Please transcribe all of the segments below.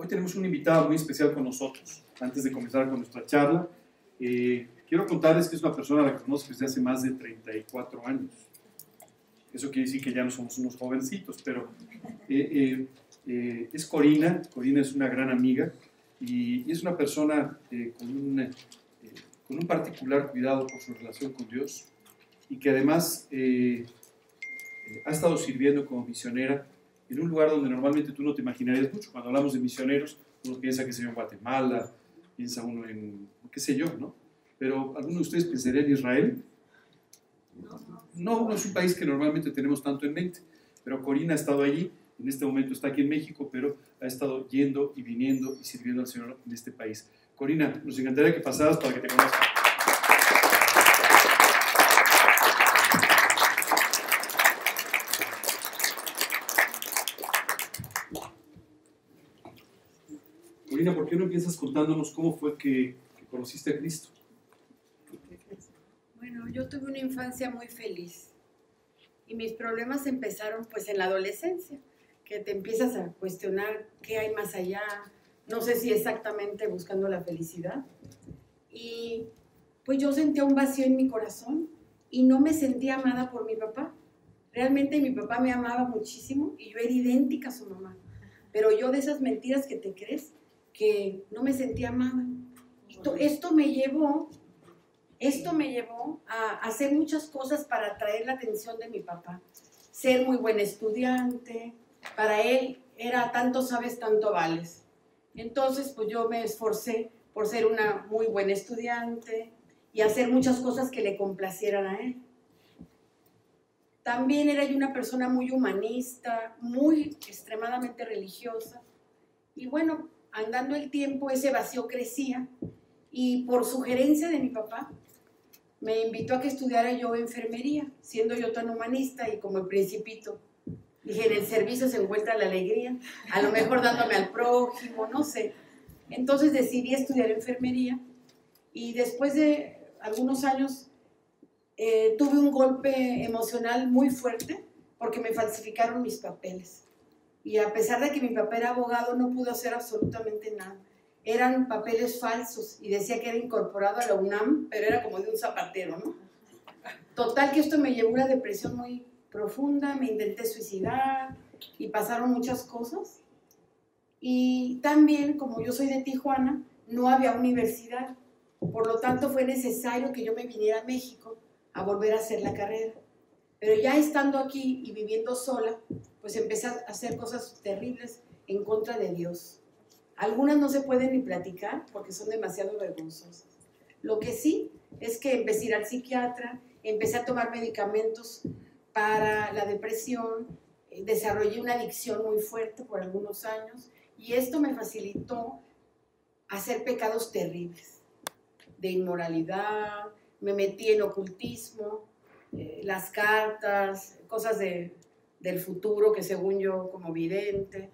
Hoy tenemos una invitada muy especial con nosotros. Antes de comenzar con nuestra charla, quiero contarles que es una persona a la que conozco desde hace más de 34 años. Eso quiere decir que ya no somos unos jovencitos, pero es Corina. Corina es una gran amiga y es una persona con un particular cuidado por su relación con Dios y que además ha estado sirviendo como misionera en un lugar donde normalmente tú no te imaginarías mucho. Cuando hablamos de misioneros, uno piensa que se en Guatemala, piensa uno en, qué sé yo, ¿no? Pero ¿alguno de ustedes pensaría en Israel? No es un país que normalmente tenemos tanto en mente, pero Corina ha estado allí, en este momento está aquí en México, pero ha estado yendo y viniendo y sirviendo al Señor en este país. Corina, nos encantaría que pasaras para que te conozcan. Corina, ¿por qué no empiezas contándonos cómo fue que conociste a Cristo? Bueno, yo tuve una infancia muy feliz y mis problemas empezaron pues en la adolescencia, que te empiezas a cuestionar qué hay más allá, no sé si exactamente buscando la felicidad. Y pues yo sentía un vacío en mi corazón y no me sentía amada por mi papá. Realmente mi papá me amaba muchísimo y yo era idéntica a su mamá, pero yo de esas mentiras que te crees, que no me sentía amada. Esto me llevó a hacer muchas cosas para atraer la atención de mi papá. Ser muy buen estudiante, para él era tanto sabes, tanto vales. Entonces, pues yo me esforcé por ser una muy buena estudiante y hacer muchas cosas que le complacieran a él. También era yo una persona muy humanista, muy extremadamente religiosa. Y bueno, andando el tiempo, ese vacío crecía y por sugerencia de mi papá, me invitó a que estudiara yo enfermería, siendo yo tan humanista y como el Principito. Dije, en el servicio se encuentra la alegría, a lo mejor dándome al prójimo, no sé. Entonces decidí estudiar enfermería y después de algunos años tuve un golpe emocional muy fuerte porque me falsificaron mis papeles. Y a pesar de que mi papá era abogado, no pudo hacer absolutamente nada. Eran papeles falsos y decía que era incorporado a la UNAM, pero era como de un zapatero, ¿no? Total que esto me llevó a una depresión muy profunda, me intenté suicidar y pasaron muchas cosas. Y también, como yo soy de Tijuana, no había universidad. Por lo tanto, fue necesario que yo me viniera a México a volver a hacer la carrera. Pero ya estando aquí y viviendo sola, pues empecé a hacer cosas terribles en contra de Dios. Algunas no se pueden ni platicar porque son demasiado vergonzosas. Lo que sí es que empecé a ir al psiquiatra, empecé a tomar medicamentos para la depresión, desarrollé una adicción muy fuerte por algunos años y esto me facilitó hacer pecados terribles, de inmoralidad, me metí en ocultismo, las cartas, cosas del futuro que según yo como vidente,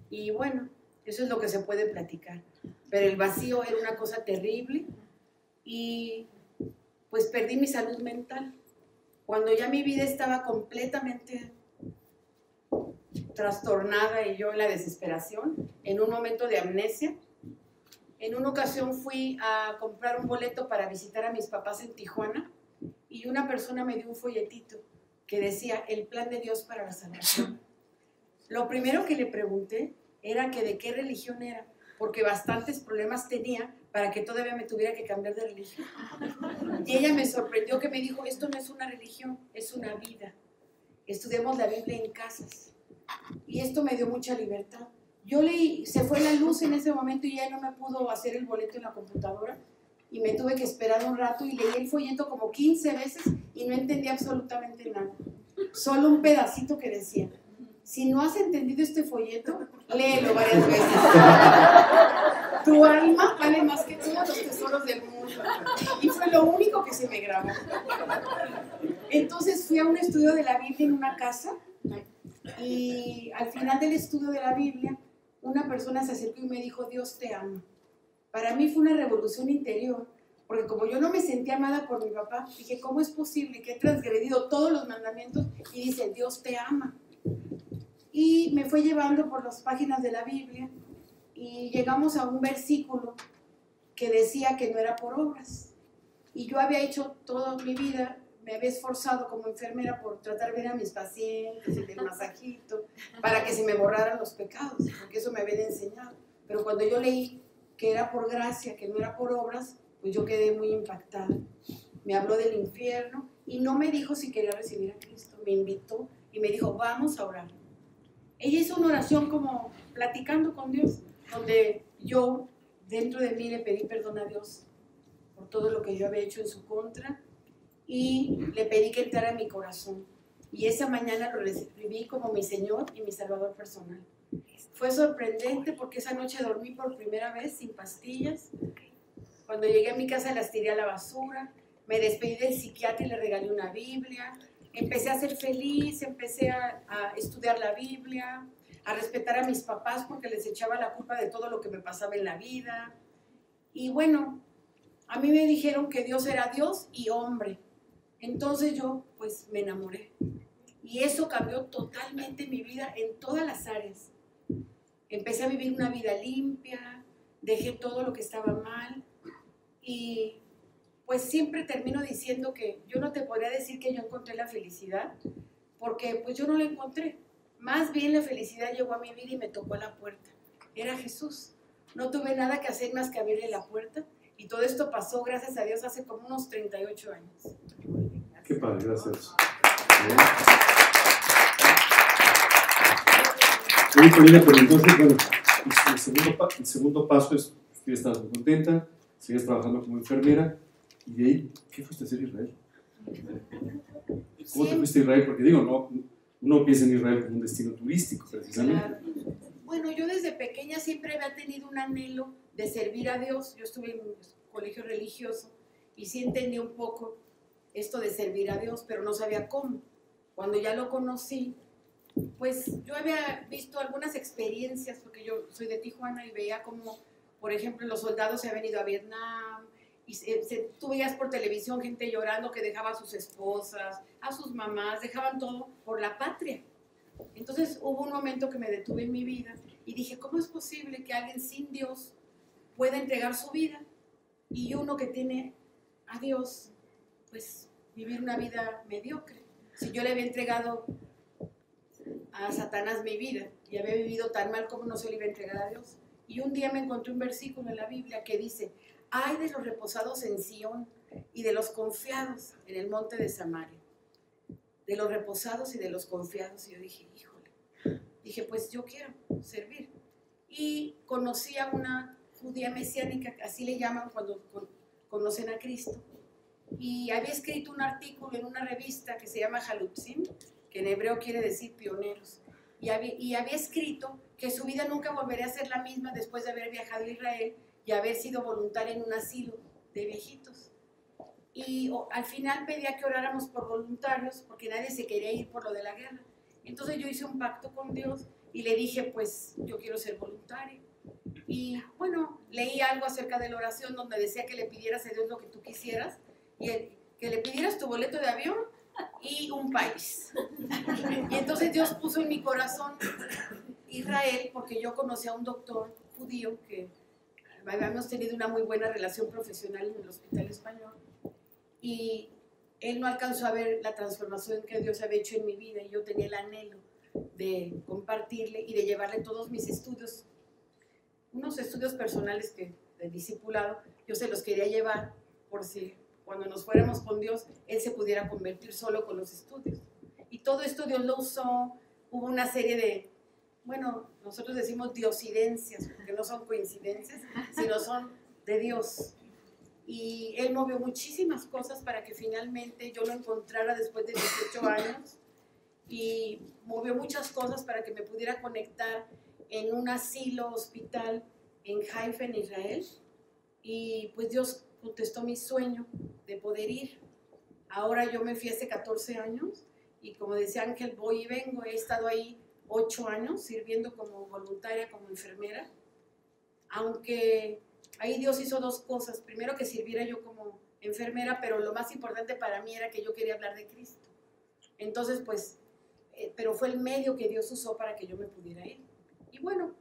y bueno, eso es lo que se puede platicar. Pero el vacío era una cosa terrible y pues perdí mi salud mental. Cuando ya mi vida estaba completamente trastornada y yo en la desesperación, en un momento de amnesia, en una ocasión fui a comprar un boleto para visitar a mis papás en Tijuana y una persona me dio un folletito que decía el plan de Dios para la salvación. Lo primero que le pregunté era que de qué religión era, porque bastantes problemas tenía para que todavía me tuviera que cambiar de religión. Y ella me sorprendió que me dijo, esto no es una religión, es una vida. Estudiamos la Biblia en casas. Y esto me dio mucha libertad. Yo leí, se fue la luz en ese momento y ya no me pudo hacer el boleto en la computadora y me tuve que esperar un rato y leí el folleto como 15 veces y no entendí absolutamente nada. Solo un pedacito que decía, si no has entendido este folleto, léelo varias veces. Tu alma vale más que todos los tesoros del mundo. Y fue lo único que se me grabó. Entonces fui a un estudio de la Biblia en una casa y al final del estudio de la Biblia, una persona se acercó y me dijo, Dios te ama. Para mí fue una revolución interior, porque como yo no me sentía amada por mi papá, dije, ¿cómo es posible que he transgredido todos los mandamientos? Y dice, Dios te ama. Y me fue llevando por las páginas de la Biblia y llegamos a un versículo que decía que no era por obras. Y yo había hecho toda mi vida, me había esforzado como enfermera por tratar bien a mis pacientes, el masajito, para que se me borraran los pecados, porque eso me habían enseñado. Pero cuando yo leí que era por gracia, que no era por obras, pues yo quedé muy impactada. Me habló del infierno y no me dijo si quería recibir a Cristo, me invitó y me dijo, vamos a orar. Ella hizo una oración como platicando con Dios, donde yo dentro de mí le pedí perdón a Dios por todo lo que yo había hecho en su contra y le pedí que entrara en mi corazón. Y esa mañana lo recibí como mi Señor y mi Salvador personal. Fue sorprendente porque esa noche dormí por primera vez sin pastillas. Cuando llegué a mi casa las tiré a la basura, me despedí del psiquiatra y le regalé una Biblia. Empecé a ser feliz, empecé a estudiar la Biblia, a respetar a mis papás porque les echaba la culpa de todo lo que me pasaba en la vida. Y bueno, a mí me dijeron que Dios era Dios y hombre. Entonces yo pues me enamoré. Y eso cambió totalmente mi vida en todas las áreas. Empecé a vivir una vida limpia, dejé todo lo que estaba mal y pues siempre termino diciendo que yo no te podría decir que yo encontré la felicidad porque pues yo no la encontré. Más bien la felicidad llegó a mi vida y me tocó a la puerta. Era Jesús. No tuve nada que hacer más que abrirle la puerta y todo esto pasó, gracias a Dios, hace como unos 38 años. Qué padre, gracias. Oye, Paulina, pero entonces, bueno, el segundo paso es que ya estabas muy contenta, sigues trabajando como enfermera, y de ahí, ¿qué fuiste a hacer a Israel? ¿Cómo te fuiste a Israel? Porque digo, no, uno piensa en Israel como un destino turístico, precisamente. Claro. Bueno, yo desde pequeña siempre había tenido un anhelo de servir a Dios. Yo estuve en un colegio religioso y sí entendí un poco esto de servir a Dios, pero no sabía cómo. Cuando ya lo conocí, pues yo había visto algunas experiencias, porque yo soy de Tijuana y veía como, por ejemplo, los soldados se habían ido a Vietnam y tú veías por televisión gente llorando que dejaba a sus esposas, a sus mamás, dejaban todo por la patria. Entonces hubo un momento que me detuve en mi vida y dije, ¿cómo es posible que alguien sin Dios pueda entregar su vida y uno que tiene a Dios, pues vivir una vida mediocre? Si yo le había entregado a Satanás mi vida y había vivido tan mal, como no se le iba a entregar a Dios. Y un día me encontré un versículo en la Biblia que dice, ay de los reposados en Sión y de los confiados en el monte de Samaria. De los reposados y de los confiados. Y yo dije, híjole, dije, pues yo quiero servir. Y conocí a una judía mesiánica, así le llaman cuando conocen a Cristo. Y había escrito un artículo en una revista que se llama Halutzim, que en hebreo quiere decir pioneros. Y había escrito que su vida nunca volvería a ser la misma después de haber viajado a Israel y haber sido voluntaria en un asilo de viejitos. Y al final pedía que oráramos por voluntarios porque nadie se quería ir por lo de la guerra. Entonces yo hice un pacto con Dios y le dije, pues yo quiero ser voluntario. Y bueno, leí algo acerca de la oración donde decía que le pidieras a Dios lo que tú quisieras y que le pidieras tu boleto de avión y un país. Y entonces Dios puso en mi corazón Israel porque yo conocí a un doctor judío que habíamos tenido una muy buena relación profesional en el Hospital Español. Y él no alcanzó a ver la transformación que Dios había hecho en mi vida y yo tenía el anhelo de compartirle y de llevarle todos mis estudios, unos estudios personales de discipulado, yo se los quería llevar por si cuando nos fuéramos con Dios, él se pudiera convertir solo con los estudios. Y todo esto Dios lo usó, hubo una serie de, bueno, nosotros decimos diosidencias, porque no son coincidencias, sino son de Dios. Y él movió muchísimas cosas para que finalmente yo lo encontrara después de 18 años y movió muchas cosas para que me pudiera conectar en un asilo, hospital en Haifa, en Israel. Y pues Dios contestó mi sueño de poder ir. Ahora yo me fui hace 14 años y como decía Ángel, voy y vengo. He estado ahí 8 años sirviendo como voluntaria, como enfermera, aunque ahí Dios hizo dos cosas. Primero, que sirviera yo como enfermera, pero lo más importante para mí era que yo quería hablar de Cristo. Entonces, pues, pero fue el medio que Dios usó para que yo me pudiera ir. Y bueno,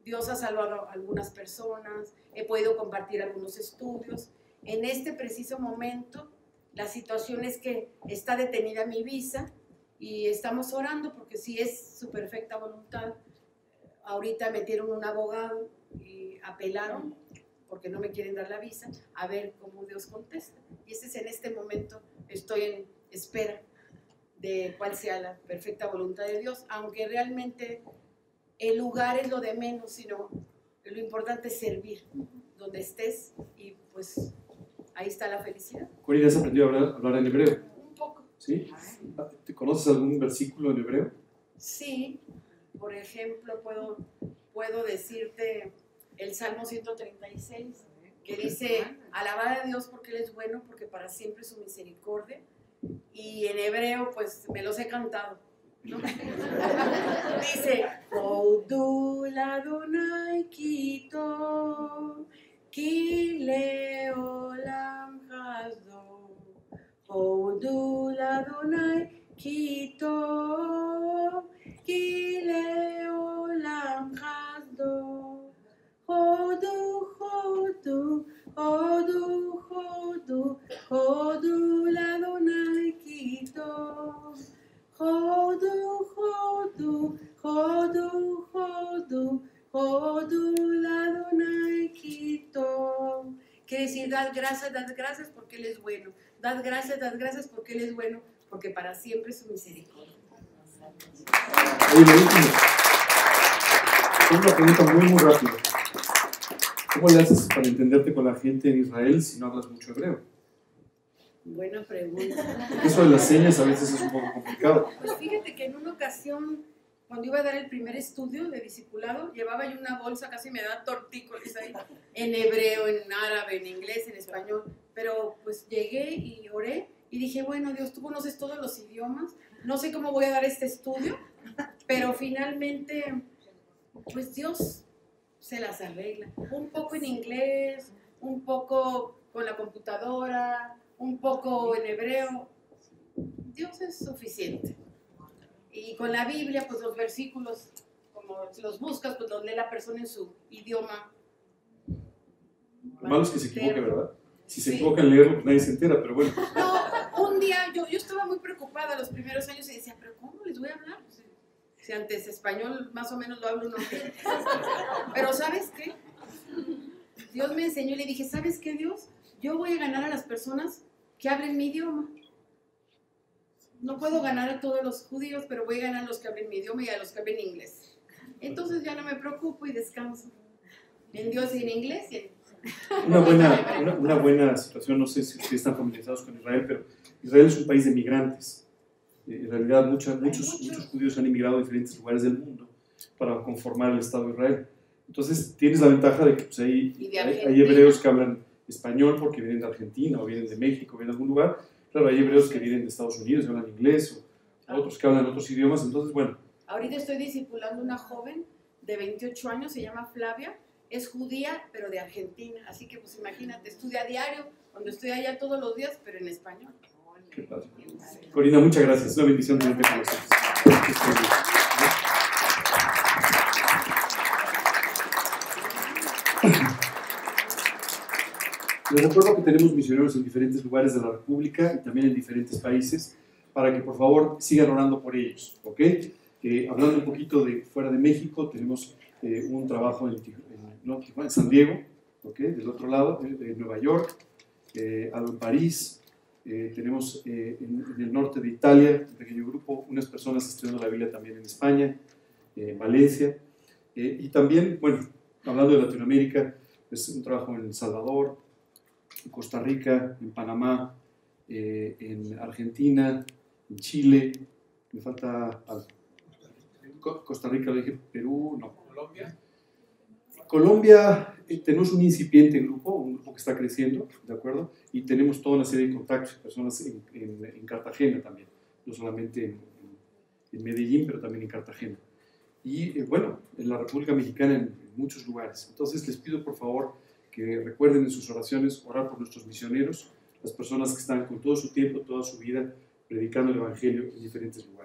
Dios ha salvado a algunas personas, he podido compartir algunos estudios. En este preciso momento, la situación es que está detenida mi visa y estamos orando porque si es su perfecta voluntad. Ahorita metieron un abogado y apelaron porque no me quieren dar la visa, a ver cómo Dios contesta. Y ese es en este momento, estoy en espera de cuál sea la perfecta voluntad de Dios, aunque realmente el lugar es lo de menos, sino lo importante es servir donde estés y pues ahí está la felicidad. Corina, ¿has aprendido a hablar en hebreo? Un poco. ¿Sí? ¿Te conoces algún versículo en hebreo? Sí, por ejemplo, puedo decirte el Salmo 136, que dice, alabad a Dios porque Él es bueno, porque para siempre su misericordia. Y en hebreo, pues, me los he cantado, ¿no? Dice, Hodul Adonai Kito, Ki Leolam Hasdo, Hodul Adonai Kito, Ki Leolam Hasdo, Hodu, Hodu, Hodu, Hodu, Hodu Adonai Kito, Hodu, Hodu, Hodu, Hodu, Hodu Adonai Kito. Quiere decir, dad gracias porque Él es bueno. Dad gracias porque Él es bueno, porque para siempre es su misericordia. Oye, lo último. Tengo una pregunta muy rápida. ¿Cómo le haces para entenderte con la gente en Israel si no hablas mucho hebreo? Buena pregunta. Porque eso de las señas a veces es un poco complicado. Pues fíjate que en una ocasión, cuando iba a dar el primer estudio de discipulado, llevaba yo una bolsa, casi me da tortícolis ahí, en hebreo, en árabe, en inglés, en español. Pero pues llegué y oré y dije, bueno, Dios, tú conoces todos los idiomas, no sé cómo voy a dar este estudio, pero finalmente, pues Dios se las arregla. Un poco en inglés, un poco con la computadora, un poco en hebreo. Dios es suficiente. Y con la Biblia, pues los versículos, como si los buscas, pues los lee la persona en su idioma. Lo malo es que se equivoque, ¿verdad? Si se equivoca en leerlo, pues nadie se entera, pero bueno. No, un día yo estaba muy preocupada los primeros años y decía, ¿pero cómo les voy a hablar? Si antes español más o menos lo hablo uno bien. Pero ¿sabes qué? Dios me enseñó y le dije, ¿sabes qué, Dios? Yo voy a ganar a las personas que hablen mi idioma. No puedo ganar a todos los judíos, pero voy a ganar a los que hablen mi idioma y a los que hablen inglés. Entonces ya no me preocupo y descanso. En Dios y en inglés y en... Una buena situación, no sé si ustedes están familiarizados con Israel, pero Israel es un país de migrantes. En realidad muchos judíos han emigrado a diferentes lugares del mundo para conformar el Estado de Israel. Entonces tienes la ventaja de que pues, hay hebreos que hablan español porque vienen de Argentina o vienen de México, vienen de algún lugar. Claro, hay hebreos que vienen de Estados Unidos y hablan inglés, o otros que hablan otros idiomas. Entonces, bueno. Ahorita estoy discipulando una joven de 28 años, se llama Flavia, es judía, pero de Argentina. Así que, pues imagínate, estudia diario, cuando estoy allá todos los días, pero en español. Qué padre. Corina, muchas gracias. Es una bendición tenerte con nosotros. Les recuerdo que tenemos misioneros en diferentes lugares de la República y también en diferentes países para que por favor sigan orando por ellos, ¿ok? Hablando un poquito de fuera de México, tenemos un trabajo en San Diego, ¿ok? Del otro lado, en Nueva York, algo en París, tenemos en el norte de Italia, un pequeño grupo, unas personas estudiando la Biblia también en España, en Valencia, y también, bueno, hablando de Latinoamérica, es un trabajo en El Salvador, en Costa Rica, en Panamá, en Argentina, en Chile, me falta algo. Costa Rica, lo dije, Perú, no. Colombia, tenemos un incipiente grupo, un grupo que está creciendo, ¿de acuerdo? Y tenemos toda una serie de contactos, personas en Cartagena también, no solamente en Medellín, pero también en Cartagena. Y bueno, en la República Mexicana en muchos lugares. Entonces les pido por favor que recuerden en sus oraciones orar por nuestros misioneros, las personas que están con todo su tiempo, toda su vida, predicando el Evangelio en diferentes lugares.